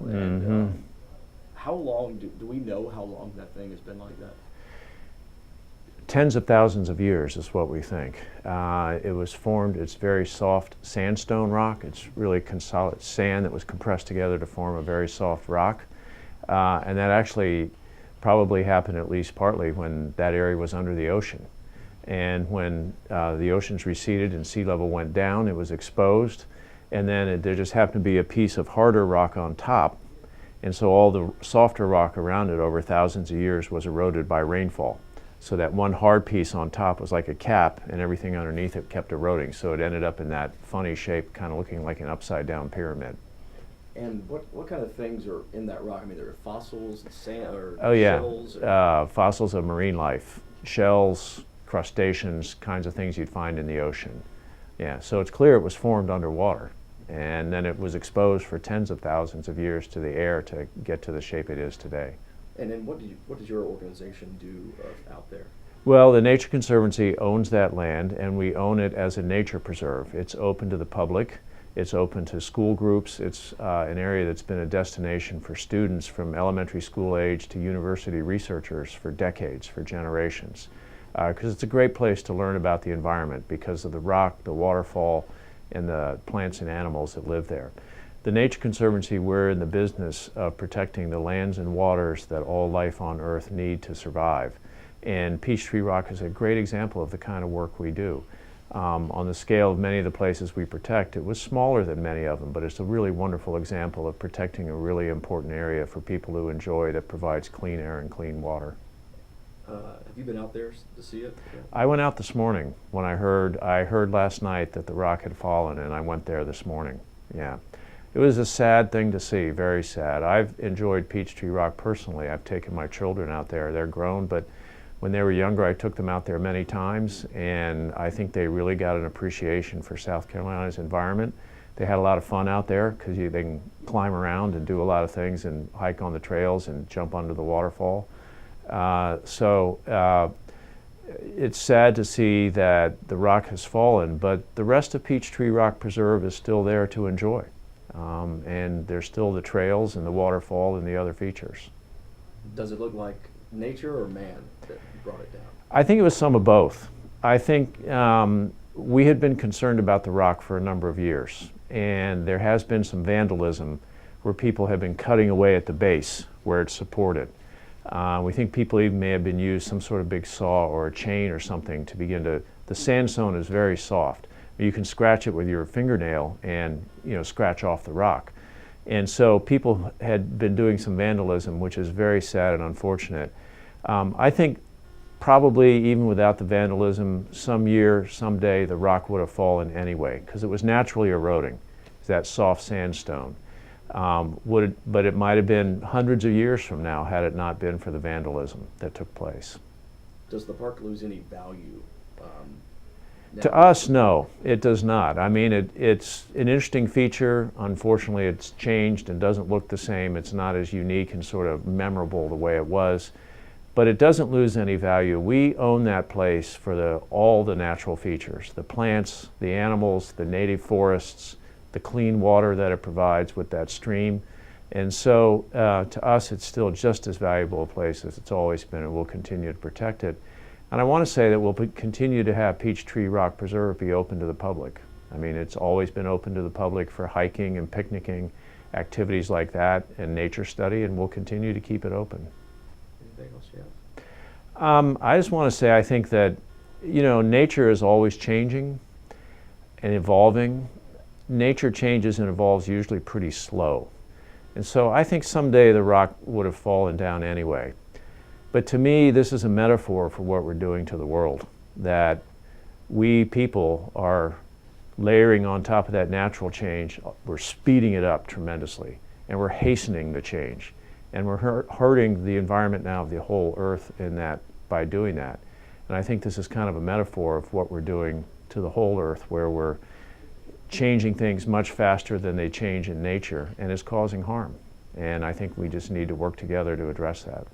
And how long, do we know how long that thing has been like that? Tens of thousands of years is what we think. It was formed, it's very soft sandstone rock. It's really sand that was compressed together to form a very soft rock. And that actually probably happened at least partly when that area was under the ocean. And when the oceans receded and sea level went down, it was exposed. And then there just happened to be a piece of harder rock on top. And so all the softer rock around it over thousands of years was eroded by rainfall. So that one hard piece on top was like a cap, and everything underneath it kept eroding. So it ended up in that funny shape, kind of looking like an upside down pyramid. And what kind of things are in that rock? I mean, there are fossils, sand, or shells? Fossils of marine life, shells, crustaceans, kinds of things you'd find in the ocean. Yeah, so it's clear it was formed underwater, and then it was exposed for tens of thousands of years to the air to get to the shape it is today. And then what does your organization do out there? Well, the Nature Conservancy owns that land, and we own it as a nature preserve. It's open to the public. It's open to school groups. It's an area that's been a destination for students from elementary school age to university researchers for decades, for generations. Because it's a great place to learn about the environment because of the rock, the waterfall, and the plants and animals that live there. The Nature Conservancy, we're in the business of protecting the lands and waters that all life on Earth need to survive. And Peachtree Rock is a great example of the kind of work we do. On the scale of many of the places we protect, it was smaller than many of them, but it's a really wonderful example of protecting a really important area for people to enjoy that provides clean air and clean water. Have you been out there to see it? Yeah. I went out this morning when I heard last night that the rock had fallen, and I went there this morning. Yeah. It was a sad thing to see, very sad. I've enjoyed Peachtree Rock personally. I've taken my children out there. They're grown, but when they were younger, I took them out there many times, and I think they really got an appreciation for South Carolina's environment. They had a lot of fun out there because they can climb around and do a lot of things and hike on the trails and jump under the waterfall. It's sad to see that the rock has fallen, but the rest of Peachtree Rock Preserve is still there to enjoy. And there's still the trails and the waterfall and the other features. Does it look like nature or man that brought it down? I think it was some of both. I think we had been concerned about the rock for a number of years, and there has been some vandalism where people have been cutting away at the base where it's supported. We think people even may have been used some sort of big saw or a chain or something to begin to, the sandstone is very soft. You can scratch it with your fingernail and scratch off the rock. And so people had been doing some vandalism, which is very sad and unfortunate. I think probably even without the vandalism, someday, the rock would have fallen anyway, because it was naturally eroding, that soft sandstone. But it might have been hundreds of years from now had it not been for the vandalism that took place. Does the park lose any value? To us, no, it does not. I mean, it's an interesting feature. Unfortunately, it's changed and doesn't look the same. It's not as unique and sort of memorable the way it was. But it doesn't lose any value. We own that place for all the natural features, the plants, the animals, the native forests, the clean water that it provides with that stream. And so to us, it's still just as valuable a place as it's always been, and we'll continue to protect it. And I want to say that we'll continue to have Peachtree Rock Preserve be open to the public. I mean, it's always been open to the public for hiking and picnicking, activities like that, and nature study, and we'll continue to keep it open. Anything else you have? I just want to say I think that, nature is always changing and evolving. Nature changes and evolves usually pretty slow. And so I think someday the rock would have fallen down anyway. But to me, this is a metaphor for what we're doing to the world, that we people are layering on top of that natural change. We're speeding it up tremendously, and we're hastening the change. And we're hurting the environment now of the whole Earth in that by doing that. And I think this is kind of a metaphor of what we're doing to the whole Earth, where we're changing things much faster than they change in nature, and it's causing harm. And I think we just need to work together to address that.